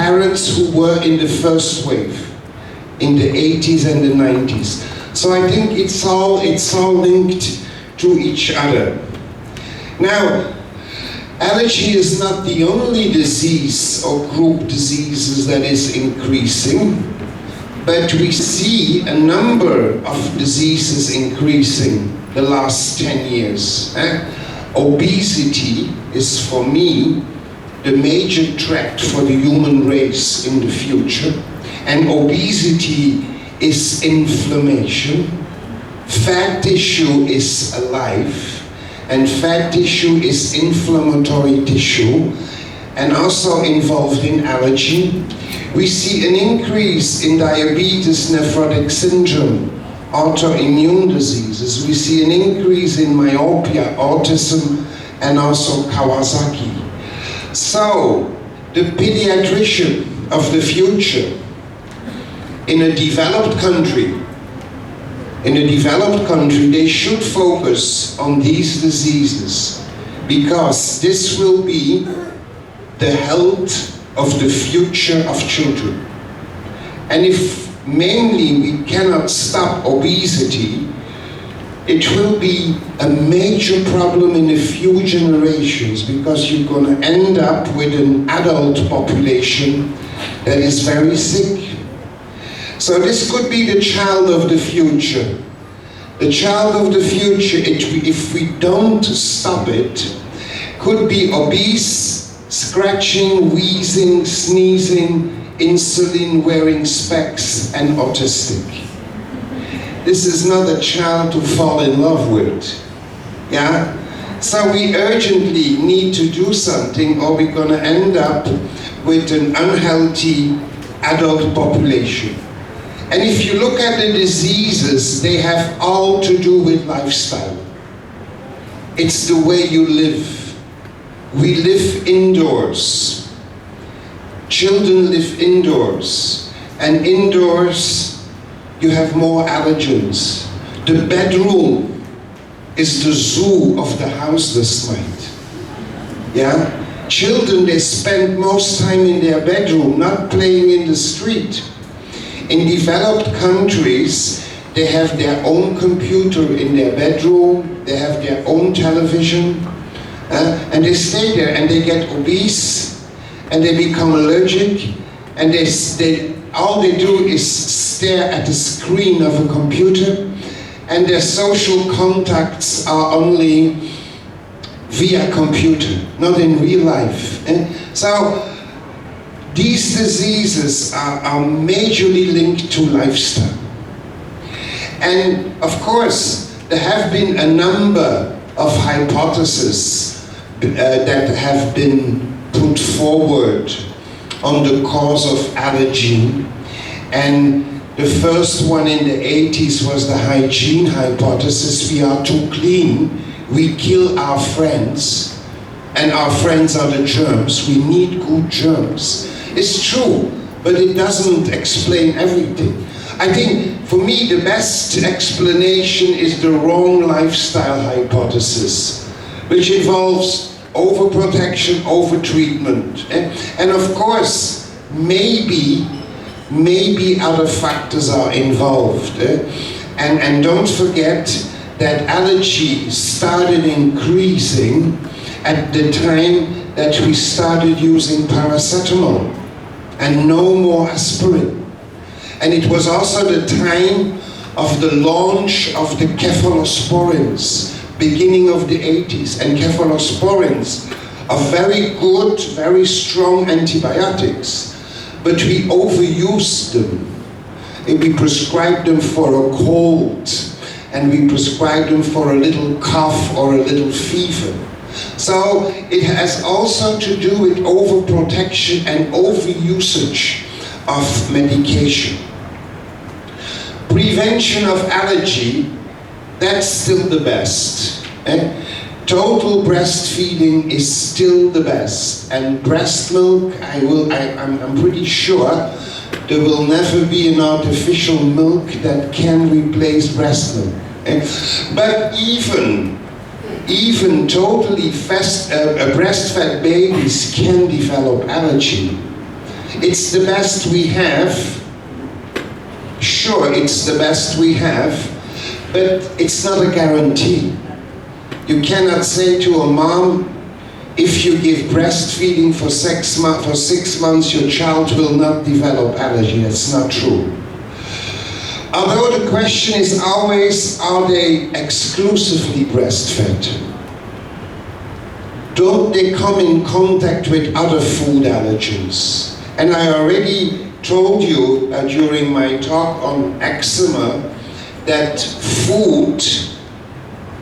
parents who were in the first wave, in the 80s and the 90s. So I think it's all linked to each other. Now, allergy is not the only disease or group diseases that is increasing, but we see a number of diseases increasing the last 10 years. Obesity is, for me, the major threat for the human race in the future. And obesity is inflammation. Fat tissue is alive, and fat tissue is inflammatory tissue, and also involved in allergy. We see an increase in diabetes, nephrotic syndrome, autoimmune diseases. We see an increase in myopia, autism, and also Kawasaki. So, the pediatrician of the future in a developed country, they should focus on these diseases, because this will be the health of the future of children. And if mainly we cannot stop obesity, it will be a major problem in a few generations, because you're going to end up with an adult population that is very sick. So this could be the child of the future. The child of the future, if we don't stop it, could be obese, scratching, wheezing, sneezing, insulin-wearing specs, and autistic. This is not a child to fall in love with. Yeah? So we urgently need to do something, or we're going to end up with an unhealthy adult population. And if you look at the diseases, they have all to do with lifestyle. It's the way you live. We live indoors. Children live indoors. And indoors, you have more allergens. The bedroom is the zoo of the house this night. Yeah? Children, they spend most time in their bedroom, not playing in the street. In developed countries, they have their own computer in their bedroom, they have their own television, and they stay there and they get obese, and they become allergic, and all they do is stare at the screen of a computer, and their social contacts are only via computer, not in real life. So these diseases are majorly linked to lifestyle. And of course, there have been a number of hypotheses that have been put forward on the cause of allergy. And the first one in the 80s was the hygiene hypothesis. We are too clean, we kill our friends, and our friends are the germs. We need good germs. It's true, but it doesn't explain everything. I think, for me, the best explanation is the wrong lifestyle hypothesis, which involves overprotection, overtreatment. And of course, maybe other factors are involved. And don't forget that allergy started increasing at the time that we started using paracetamol and no more aspirin. And it was also the time of the launch of the cephalosporins, beginning of the 80s. And cephalosporins are very good, very strong antibiotics, but we overused them. And we prescribed them for a cold, and we prescribed them for a little cough or a little fever. So it has also to do with overprotection and overusage of medication. Prevention of allergy, that's still the best. Total breastfeeding is still the best. And breast milk, I'm pretty sure there will never be an artificial milk that can replace breast milk. But even totally breastfed babies can develop allergy. It's the best we have. Sure, it's the best we have, but it's not a guarantee. You cannot say to a mom, if you give breastfeeding for 6 months, your child will not develop allergy. That's not true. Although the question is always, are they exclusively breastfed? Don't they come in contact with other food allergens? And I already told you during my talk on eczema that food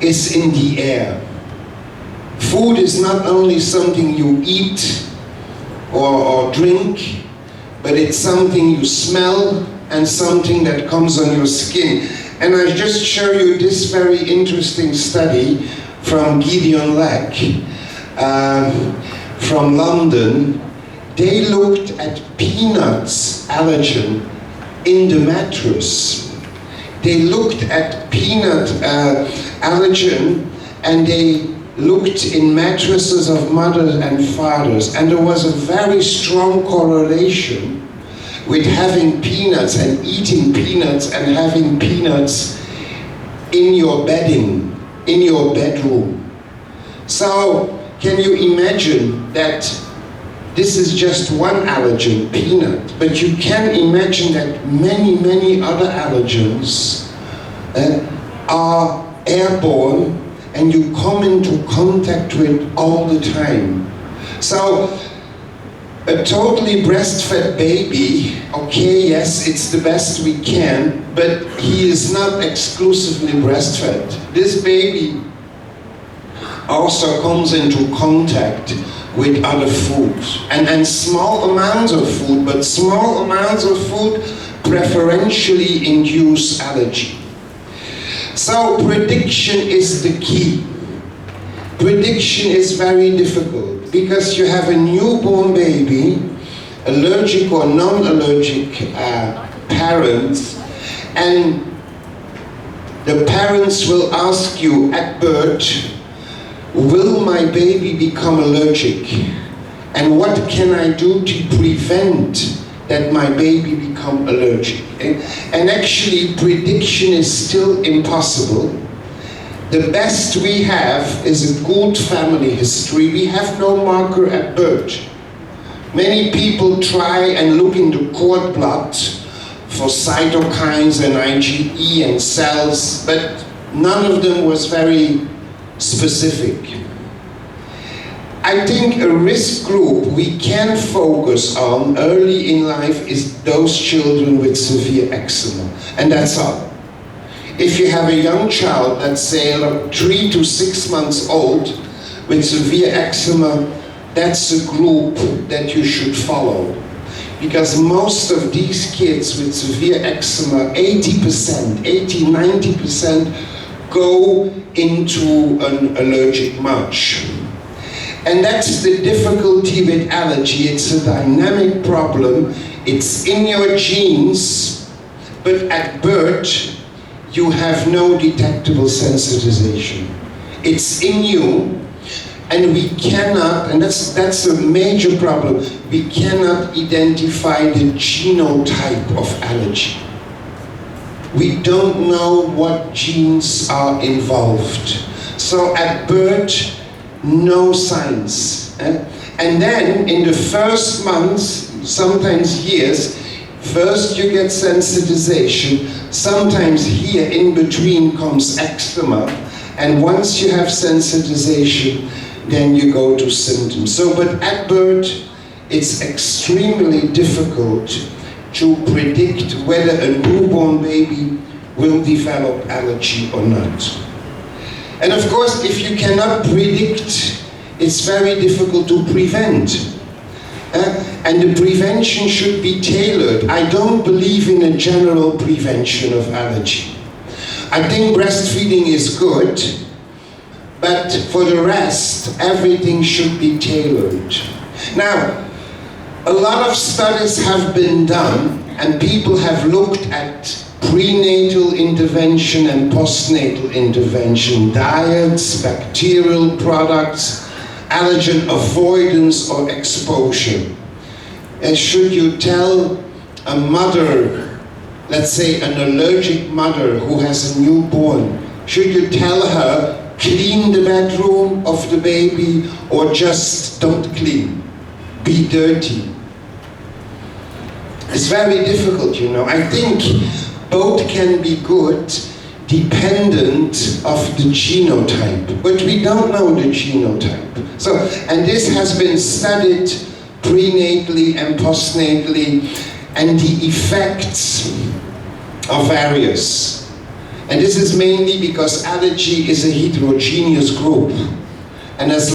is in the air. Food is not only something you eat or drink, but it's something you smell and something that comes on your skin. And I just show you this very interesting study from Gideon Lack from London. They looked at peanuts allergen in the mattress. They looked at peanut allergen, and they looked in mattresses of mothers and fathers, and there was a very strong correlation with having peanuts and eating peanuts and having peanuts in your bedding, in your bedroom. So can you imagine that this is just one allergen, peanut, but you can imagine that many, many other allergens are airborne and you come into contact with all the time. So a totally breastfed baby, okay, yes, it's the best we can, but he is not exclusively breastfed. This baby also comes into contact with other foods, and small amounts of food, but small amounts of food preferentially induce allergy. So prediction is the key. Prediction is very difficult because you have a newborn baby, allergic or non-allergic parents, and the parents will ask you at birth, will my baby become allergic? And what can I do to prevent that my baby become allergic? And actually, prediction is still impossible. The best we have is a good family history. We have no marker at birth. Many people try and look in the cord blood for cytokines and IgE and cells, but none of them was very specific. I think a risk group we can focus on early in life is those children with severe eczema, and that's all. If you have a young child, let's say 3 to 6 months old with severe eczema, that's a group that you should follow. Because most of these kids with severe eczema, 80-90% go into an allergic march. And that's the difficulty with allergy. It's a dynamic problem. It's in your genes, but at birth, you have no detectable sensitization. It's in you, and we cannot, and that's a major problem, we cannot identify the genotype of allergy. We don't know what genes are involved. So at birth, no signs. And then in the first months, sometimes years, first you get sensitization, sometimes here in between comes eczema, and once you have sensitization, then you go to symptoms. So, but at birth, it's extremely difficult to predict whether a newborn baby will develop allergy or not. And of course, if you cannot predict, it's very difficult to prevent. And the prevention should be tailored. I don't believe in a general prevention of allergy. I think breastfeeding is good, but for the rest, everything should be tailored. Now, a lot of studies have been done, and people have looked at prenatal intervention and postnatal intervention, diets, bacterial products, allergen avoidance or exposure. should you tell a mother, let's say an allergic mother who has a newborn, should you tell her, clean the bedroom of the baby, or just don't clean, be dirty? It's very difficult, you know. I think both can be good, dependent of the genotype, but we don't know the genotype. So, and this has been studied prenatally and postnatally, and the effects are various. And this is mainly because allergy is a heterogeneous group, and as